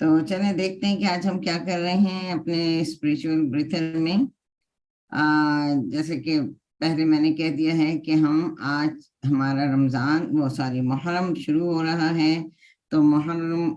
تو چلیں دیکھتے ہیں کہ آج ہم کیا کر رہے ہیں اپنے اسپریچول بریتھر میں۔ جیسے کہ پہلے میں نے کہہ دیا ہے کہ ہم آج ہمارا محرم شروع ہو رہا ہے، تو محرم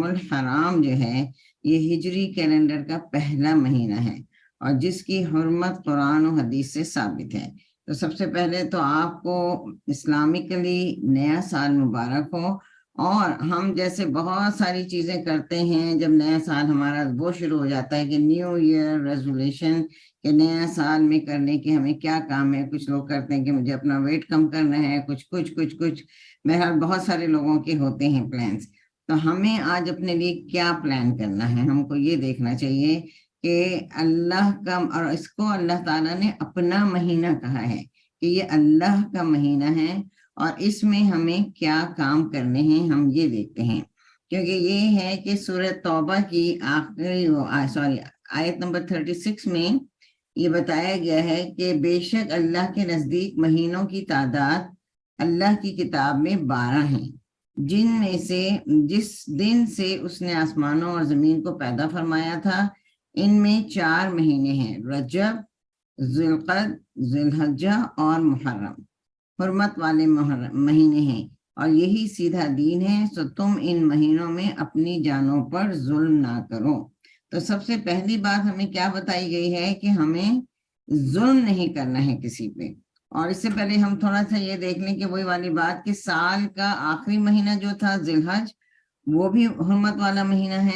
الحرام جو ہے یہ ہجری کیلنڈر کا پہلا مہینہ ہے اور جس کی حرمت قرآن و حدیث سے ثابت ہے۔ تو سب سے پہلے تو آپ کو اسلامکلی نیا سال مبارک ہو۔ اور ہم جیسے بہت ساری چیزیں کرتے ہیں جب نیا سال ہمارا وہ شروع ہو جاتا ہے کہ نیو ایئر ریزولوشن، کہ نیا سال میں کرنے کے ہمیں کیا کام ہے۔ کچھ لوگ کرتے ہیں کہ مجھے اپنا ویٹ کم کرنا ہے، کچھ بہرحال بہت سارے لوگوں کے ہوتے ہیں پلانس۔ تو ہمیں آج اپنے لیے کیا پلان کرنا ہے، ہم کو یہ دیکھنا چاہیے کہ اللہ کا، اور اس کو اللہ تعالیٰ نے اپنا مہینہ کہا ہے کہ یہ اللہ کا مہینہ ہے اور اس میں ہمیں کیا کام کرنے ہیں ہم یہ دیکھتے ہیں۔ کیونکہ یہ ہے کہ سورہ توبہ کی آیت نمبر 36 میں یہ بتایا گیا ہے کہ بے شک اللہ کے نزدیک مہینوں کی تعداد اللہ کی کتاب میں 12 ہیں، جن میں سے جس دن سے اس نے آسمانوں اور زمین کو پیدا فرمایا تھا ان میں 4 مہینے ہیں، رجب، ذوالقعدہ، ذوالحجہ اور محرم، حرمت والے مہینے ہیں اور یہی سیدھا دین ہے، سو تم ان مہینوں میں اپنی جانوں پر ظلم نہ کرو۔ تو سب سے پہلی بات ہمیں کیا بتائی گئی ہے کہ ہمیں ظلم نہیں کرنا ہے کسی پہ۔ اور اس سے پہلے ہم تھوڑا سا یہ دیکھ لیں کہ وہی والی بات کہ سال کا آخری مہینہ جو تھا ذی الحج، وہ بھی حرمت والا مہینہ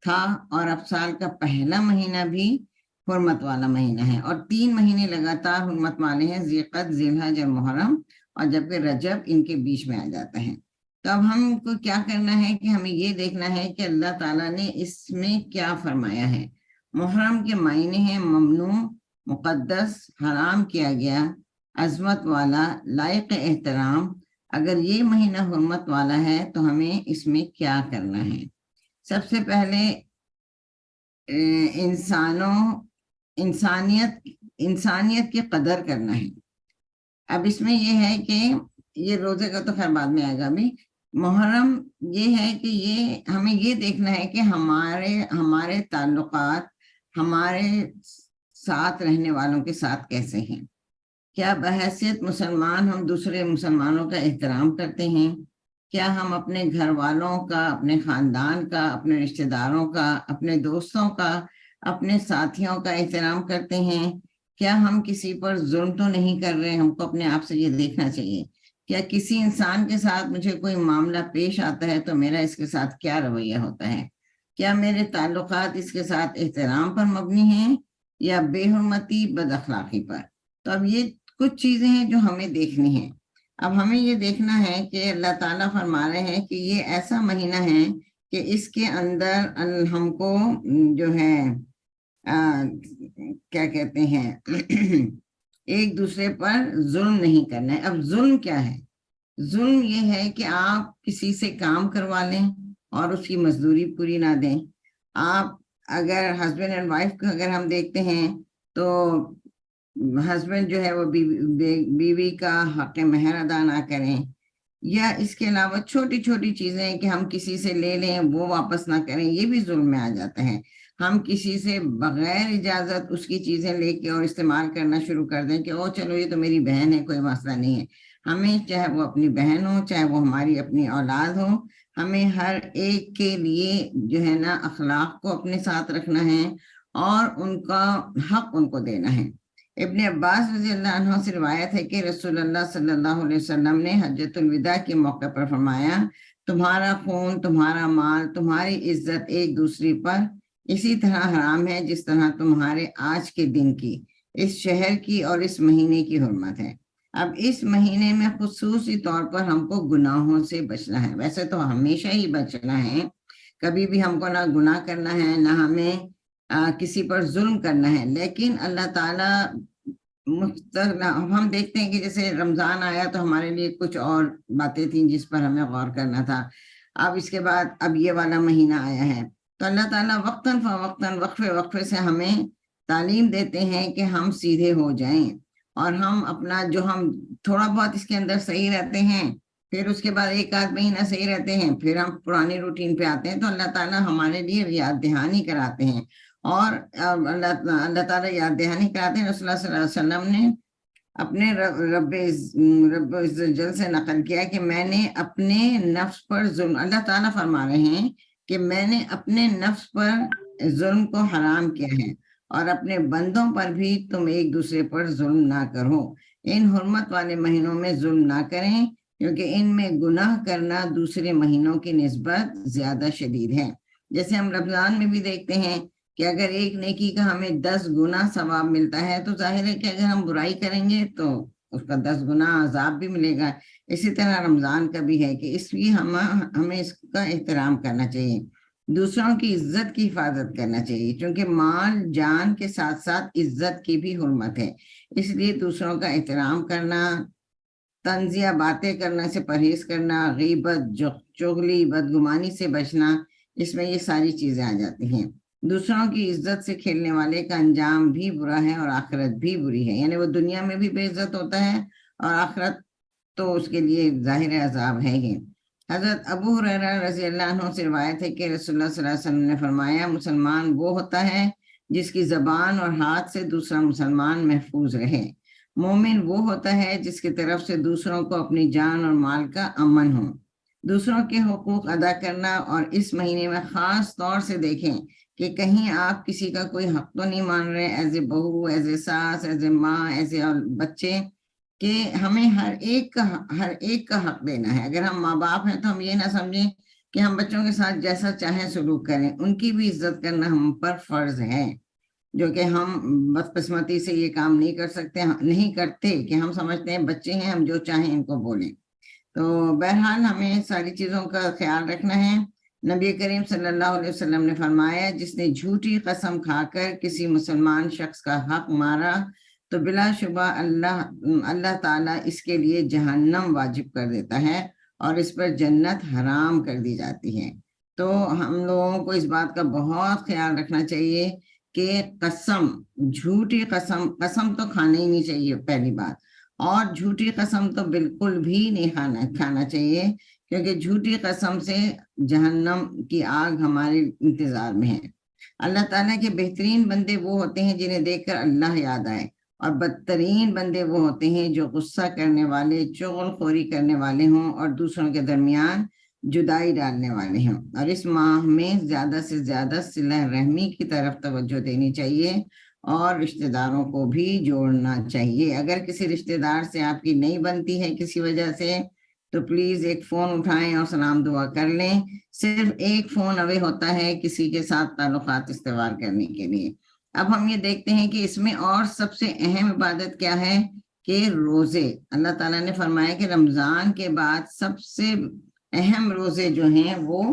تھا اور اب سال کا پہلا مہینہ بھی حرمت والا مہینہ ہے، اور 3 مہینے لگاتار حرمت والے ہیں، ذی القعدہ، ذی الحج اور محرم، اور جبکہ رجب ان کے بیچ میں آ جاتا ہے۔ تو اب ہم کو کیا کرنا ہے کہ ہمیں یہ دیکھنا ہے کہ اللہ تعالیٰ نے اس میں کیا فرمایا ہے۔ محرم کے معنی ہیں ممنوع، مقدس، حرام کیا گیا، عظمت والا، لائق احترام۔ اگر یہ مہینہ حرمت والا ہے تو ہمیں اس میں کیا کرنا ہے؟ سب سے پہلے انسانیت کی قدر کرنا ہے۔ اب اس میں یہ ہے کہ یہ روزے کا تو خیر بعد میں آئے گا، ابھی محرم یہ ہے کہ یہ ہمیں یہ دیکھنا ہے کہ ہمارے تعلقات ہمارے ساتھ رہنے والوں کے ساتھ کیسے ہیں۔ کیا بحیثیت مسلمان ہم دوسرے مسلمانوں کا احترام کرتے ہیں؟ کیا ہم اپنے گھر والوں کا، اپنے خاندان کا، اپنے رشتہ داروں کا، اپنے دوستوں کا، اپنے ساتھیوں کا احترام کرتے ہیں؟ کیا ہم کسی پر ظلم تو نہیں کر رہے؟ ہم کو اپنے آپ سے یہ دیکھنا چاہیے۔ کیا کسی انسان کے ساتھ مجھے کوئی معاملہ پیش آتا ہے تو میرا اس کے ساتھ کیا رویہ ہوتا ہے؟ کیا میرے تعلقات اس کے ساتھ احترام پر مبنی ہیں یا بے حرمتی، بد اخلاقی پر؟ تو اب یہ کچھ چیزیں ہیں جو ہمیں دیکھنی ہیں۔ اب ہمیں یہ دیکھنا ہے کہ اللہ تعالیٰ فرما رہے ہیں کہ یہ ایسا مہینہ ہے کہ اس کے اندر ہم کو جو ہے کیا کہتے ہیں ایک دوسرے پر ظلم نہیں کرنا ہے۔ اب ظلم کیا ہے؟ ظلم یہ ہے کہ آپ کسی سے کام کروا لیں اور اس کی مزدوری پوری نہ دیں۔ آپ اگر ہسبینڈ اینڈ وائف کو اگر ہم دیکھتے ہیں تو ہسبینڈ جو ہے وہ بیوی کا حق مہر ادا نہ کریں، یا اس کے علاوہ چھوٹی چھوٹی چیزیں کہ ہم کسی سے لے لیں وہ واپس نہ کریں، یہ بھی ظلم میں آ جاتا ہے۔ ہم کسی سے بغیر اجازت اس کی چیزیں لے کے اور استعمال کرنا شروع کر دیں کہ او چلو یہ تو میری بہن ہے، کوئی مسئلہ نہیں ہے۔ ہمیں چاہے وہ اپنی بہن ہو، چاہے وہ ہماری اپنی اولاد ہو، ہمیں ہر ایک کے لیے جو ہے نا اخلاق کو اپنے ساتھ رکھنا ہے اور ان کا حق ان کو دینا ہے۔ ابن عباس رضی اللہ عنہ سے روایت ہے کہ رسول اللہ صلی اللہ علیہ وسلم نے حجۃ الوداع کے موقع پر فرمایا، تمہارا خون، تمہارا مال، تمہاری عزت ایک دوسرے پر اسی طرح حرام ہے جس طرح تمہارے آج کے دن کی، اس شہر کی اور اس مہینے کی حرمت ہے۔ اب اس مہینے میں خصوصی طور پر ہم کو گناہوں سے بچنا ہے۔ ویسے تو ہمیشہ ہی بچنا ہے، کبھی بھی ہم کو نہ گناہ کرنا ہے، نہ ہمیں کسی پر ظلم کرنا ہے، لیکن اللہ تعالیٰ ہم دیکھتے ہیں کہ جیسے رمضان آیا تو ہمارے لیے کچھ اور باتیں تھیں جس پر ہمیں غور کرنا تھا۔ اب اس کے بعد اب یہ والا مہینہ آیا ہے تو اللہ تعالیٰ وقتاً فوقتاً، وقفے سے ہمیں تعلیم دیتے ہیں کہ ہم سیدھے ہو جائیں اور ہم اپنا جو ہم تھوڑا بہت اس کے اندر صحیح رہتے ہیں پھر اس کے بعد ایک آدھ مہینہ صحیح رہتے ہیں، پھر ہم پرانی روٹین پہ آتے ہیں، تو اللہ تعالیٰ ہمارے لیے یاد دہانی کراتے ہیں، اور اللہ تعالیٰ یاد دہانی کراتے ہیں۔ رسول اللہ صلی اللہ علیہ وسلم نے اپنے رب عز و جل سے نقل کیا کہ میں نے اپنے نفس پر ظلم، اللہ تعالیٰ فرما رہے ہیں کہ میں نے اپنے نفس پر ظلم کو حرام کیا ہے، اور اپنے بندوں پر بھی تم ایک دوسرے پر ظلم نہ کرو۔ ان حرمت والے مہینوں میں ظلم نہ کریں، کیونکہ ان میں گناہ کرنا دوسرے مہینوں کی نسبت زیادہ شدید ہے۔ جیسے ہم رمضان میں بھی دیکھتے ہیں کہ اگر ایک نیکی کا ہمیں 10 گنا ثواب ملتا ہے، تو ظاہر ہے کہ اگر ہم برائی کریں گے تو اس کا 10 گنا عذاب بھی ملے گا۔ اسی طرح رمضان کا بھی ہے کہ اس لیے ہمیں اس کا احترام کرنا چاہیے، دوسروں کی عزت کی حفاظت کرنا چاہیے، کیونکہ مال جان کے ساتھ ساتھ عزت کی بھی حرمت ہے۔ اس لیے دوسروں کا احترام کرنا، طنزیہ باتیں کرنا سے پرہیز کرنا، غیبت، چغلی، بدگمانی سے بچنا، اس میں یہ ساری چیزیں آ جاتی ہیں۔ دوسروں کی عزت سے کھیلنے والے کا انجام بھی برا ہے اور آخرت بھی بری ہے، یعنی وہ دنیا میں بھی بے عزت ہوتا ہے، اور آخرت تو اس کے لیے ظاہر عذاب ہے ہی۔ حضرت ابو ہریرہ رضی اللہ عنہ سے روایت ہے کہ رسول اللہ صلی اللہ علیہ وسلم نے فرمایا، مسلمان وہ ہوتا ہے جس کی زبان اور ہاتھ سے دوسرا مسلمان محفوظ رہے۔ مومن وہ ہوتا ہے جس کی طرف سے دوسروں کو اپنی جان اور مال کا امن ہو۔ دوسروں کے حقوق ادا کرنا، اور اس مہینے میں خاص طور سے دیکھیں کہ کہیں آپ کسی کا کوئی حق تو نہیں مان رہے، ایز اے بہو، ایز اے ساس، ایز اے ماں، ایز اے بچے، کہ ہمیں ہر ایک کا حق دینا ہے۔ اگر ہم ماں باپ ہیں تو ہم یہ نہ سمجھیں کہ ہم بچوں کے ساتھ جیسا چاہیں سلوک کریں، ان کی بھی عزت کرنا ہم پر فرض ہے، جو کہ ہم بدقسمتی سے یہ کام نہیں کر سکتے، نہیں کرتے، کہ ہم سمجھتے ہیں بچے ہیں، ہم جو چاہیں ان کو بولیں۔ تو بہرحال ہمیں ساری چیزوں کا خیال رکھنا ہے۔ نبی کریم صلی اللہ علیہ وسلم نے فرمایا، جس نے جھوٹی قسم کھا کر کسی مسلمان شخص کا حق مارا تو بلا شبہ اللہ تعالیٰ اس کے لیے جہنم واجب کر دیتا ہے، اور اس پر جنت حرام کر دی جاتی ہے۔ تو ہم لوگوں کو اس بات کا بہت خیال رکھنا چاہیے کہ جھوٹی قسم تو کھانا ہی نہیں چاہیے، پہلی بات، اور جھوٹی قسم تو بالکل بھی نہیں کھانا چاہیے، کیونکہ جھوٹی قسم سے جہنم کی آگ ہمارے انتظار میں ہے۔ اللہ تعالیٰ کے بہترین بندے وہ ہوتے ہیں جنہیں دیکھ کر اللہ یاد آئے، اور بدترین بندے وہ ہوتے ہیں جو غصہ کرنے والے، چغل خوری کرنے والے ہوں، اور دوسروں کے درمیان جدائی ڈالنے والے ہیں۔ اور اس ماہ میں زیادہ سے زیادہ صلہ رحمی کی طرف توجہ دینی چاہیے، اور رشتہ داروں کو بھی جوڑنا چاہیے۔ اگر کسی رشتہ دار سے آپ کی نہیں بنتی ہے کسی وجہ سے، تو پلیز ایک فون اٹھائیں اور سلام دعا کر لیں۔ صرف ایک فون اوے ہوتا ہے کسی کے ساتھ تعلقات استوار کرنے کے لیے۔ اب ہم یہ دیکھتے ہیں کہ اس میں اور سب سے اہم عبادت کیا ہے کہ روزے۔ اللہ تعالیٰ نے فرمایا کہ رمضان کے بعد سب سے اہم روزے جو ہیں وہ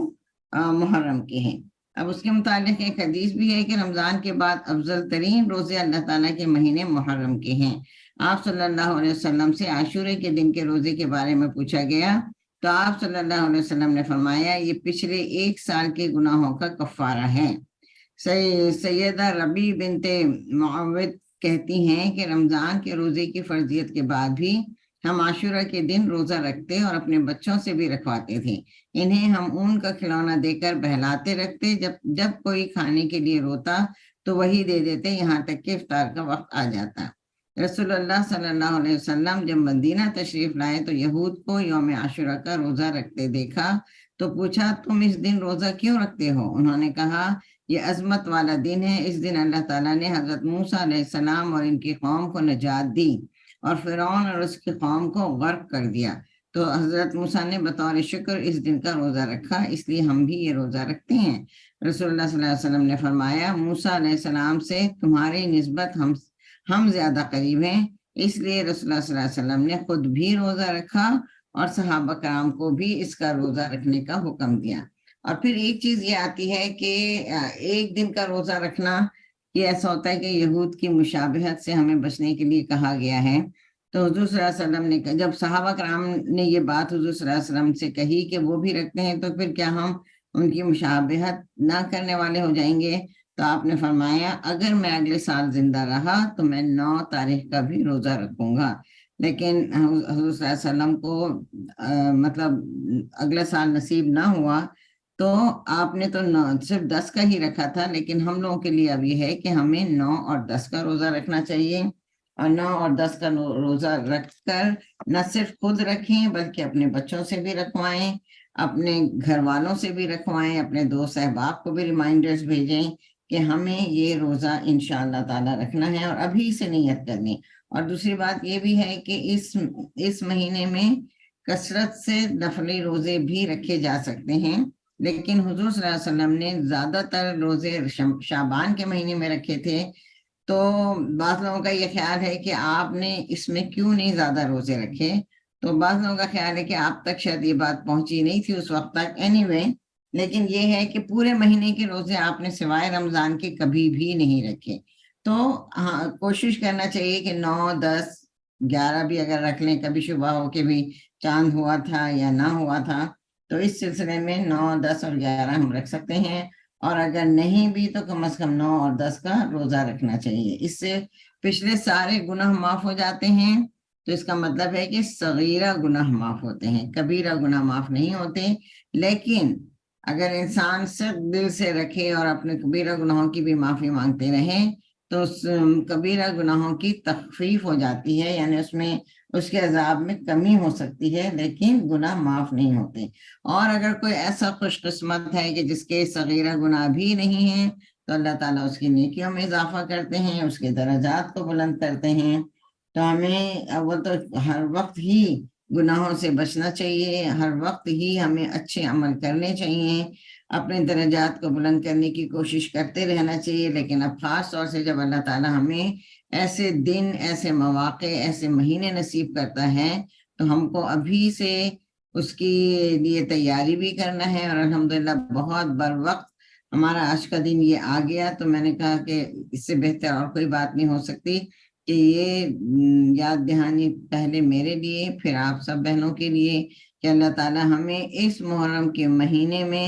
محرم کے ہیں۔ اب اس کے متعلق ایک حدیث بھی ہے کہ رمضان کے بعد افضل ترین روزے اللہ تعالیٰ کے مہینے محرم کے ہیں۔ آپ صلی اللہ علیہ وسلم سے عاشورے کے دن کے روزے کے بارے میں پوچھا گیا، تو آپ صلی اللہ علیہ وسلم نے فرمایا، یہ پچھلے 1 سال کے گناہوں کا کفارہ ہے۔ سیدہ ربی بنت معوذ کہتی ہیں کہ رمضان کے روزے کی فرضیت کے بعد بھی ہم عاشورہ کے دن روزہ رکھتے اور اپنے بچوں سے بھی رکھواتے تھے۔ انہیں ہم اون کا کھلونا دے کر بہلاتے رکھتے، جب کوئی کھانے کے لیے روتا تو وہی دے دیتے، یہاں تک کہ افطار کا وقت آ جاتا۔ رسول اللہ صلی اللہ علیہ وسلم جب مدینہ تشریف لائے تو یہود کو یوم عاشورہ کا روزہ رکھتے دیکھا، تو پوچھا، تم اس دن روزہ کیوں رکھتے ہو؟ انہوں نے کہا، یہ عظمت والا دن ہے، اس دن اللہ تعالیٰ نے حضرت موسیٰ علیہ السلام اور ان کی قوم کو نجات دی، اور فرعون اور اس کی قوم کو غرق کر دیا۔ تو حضرت موسیٰ نے بطور شکر اس دن کا روزہ رکھا، اس لیے ہم بھی یہ روزہ رکھتے ہیں۔ رسول اللہ صلی اللہ علیہ وسلم نے فرمایا، موسیٰ علیہ السلام سے تمہاری نسبت ہم زیادہ قریب ہیں، اس لیے رسول اللہ صلی اللہ علیہ وسلم نے خود بھی روزہ رکھا، اور صحابہ کرام کو بھی اس کا روزہ رکھنے کا حکم دیا۔ اور پھر ایک چیز یہ آتی ہے کہ ایک دن کا روزہ رکھنا، یہ ایسا ہوتا ہے کہ یہود کی مشابہت سے ہمیں بچنے کے لیے کہا گیا ہے۔ تو حضور صلی اللہ علیہ وسلم نے، جب صحابہ کرام نے یہ بات حضور صلی اللہ علیہ وسلم سے کہی کہ وہ بھی رکھتے ہیں، تو پھر کیا ہم ان کی مشابہت نہ کرنے والے ہو جائیں گے؟ تو آپ نے فرمایا، اگر میں اگلے سال زندہ رہا تو میں 9 تاریخ کا بھی روزہ رکھوں گا۔ لیکن حضور صلی اللہ علیہ وسلم کو مطلب اگلا سال نصیب نہ ہوا تو آپ نے تو صرف 10 کا ہی رکھا تھا، لیکن ہم لوگوں کے لیے اب یہ ہے کہ ہمیں 9 اور 10 کا روزہ رکھنا چاہیے، اور 9 اور 10 کا روزہ رکھ کر نہ صرف خود رکھیں بلکہ اپنے بچوں سے بھی رکھوائیں، اپنے گھر والوں سے بھی رکھوائیں، اپنے دوست احباب کو بھی ریمائنڈرز بھیجیں کہ ہمیں یہ روزہ انشاءاللہ تعالی رکھنا ہے، اور ابھی سے نیت کرنی۔ اور دوسری بات یہ بھی ہے کہ اس مہینے میں کثرت سے نفلی روزے بھی رکھے جا سکتے ہیں، لیکن حضور صلی اللہ علیہ وسلم نے زیادہ تر روزے شعبان کے مہینے میں رکھے تھے، تو بعض لوگوں کا یہ خیال ہے کہ آپ نے اس میں کیوں نہیں زیادہ روزے رکھے، تو بعض لوگوں کا خیال ہے کہ آپ تک شاید یہ بات پہنچی نہیں تھی اس وقت تک، اینی وے لیکن یہ ہے کہ پورے مہینے کے روزے آپ نے سوائے رمضان کے کبھی بھی نہیں رکھے، تو ہاں کوشش کرنا چاہیے کہ 9 10 11 بھی اگر رکھ لیں، کبھی شبہ ہو کہ بھی چاند ہوا تھا یا نہ ہوا تھا، تو اس سلسلے میں 9 10 اور 11 ہم رکھ سکتے ہیں، اور اگر نہیں بھی تو کم از کم 9 اور 10 کا روزہ رکھنا چاہیے، اس سے پچھلے سارے گناہ معاف ہو جاتے ہیں۔ تو اس کا مطلب ہے کہ صغیرہ گناہ معاف ہوتے ہیں، کبیرہ گناہ معاف نہیں ہوتے، لیکن اگر انسان صرف دل سے رکھے اور اپنے کبیرہ گناہوں کی بھی معافی مانگتے رہے تو کبیرہ گناہوں کی تخفیف ہو جاتی ہے، یعنی اس کے عذاب میں کمی ہو سکتی ہے، لیکن گناہ معاف نہیں ہوتے۔ اور اگر کوئی ایسا خوش قسمت ہے کہ جس کے صغیرہ گناہ بھی نہیں ہیں تو اللہ تعالیٰ اس کی نیکیوں میں اضافہ کرتے ہیں، اس کے درجات کو بلند کرتے ہیں۔ تو ہمیں اول تو ہر وقت ہی گناہوں سے بچنا چاہیے، ہر وقت ہی ہمیں اچھے عمل کرنے چاہیے، اپنے درجات کو بلند کرنے کی کوشش کرتے رہنا چاہیے، لیکن اب خاص طور سے جب اللہ تعالیٰ ہمیں ایسے دن، ایسے مواقع، ایسے مہینے نصیب کرتا ہے تو ہم کو ابھی سے اس کی لیے تیاری بھی کرنا ہے، اور الحمدللہ بہت بر وقت ہمارا آج کا دن یہ آ گیا، تو میں نے کہا کہ اس سے بہتر اور کوئی بات نہیں ہو سکتی کہ یہ یاد دہانی پہلے میرے لیے پھر آپ سب بہنوں کے لیے کہ اللہ تعالیٰ ہمیں اس محرم کے مہینے میں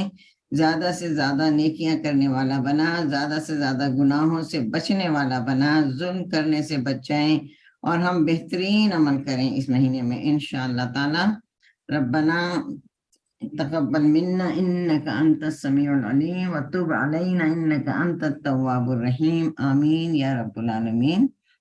زیادہ سے زیادہ نیکیاں کرنے والا بنا، زیادہ سے زیادہ گناہوں سے بچنے والا بنا، ظلم کرنے سے بچ جائیں اور ہم بہترین عمل کریں اس مہینے میں انشاءاللہ تعالی۔ ربنا تقبل منا انك انت السميع العليم وتب علينا انك انت التواب الرحيم، آمين يا رب العالمين۔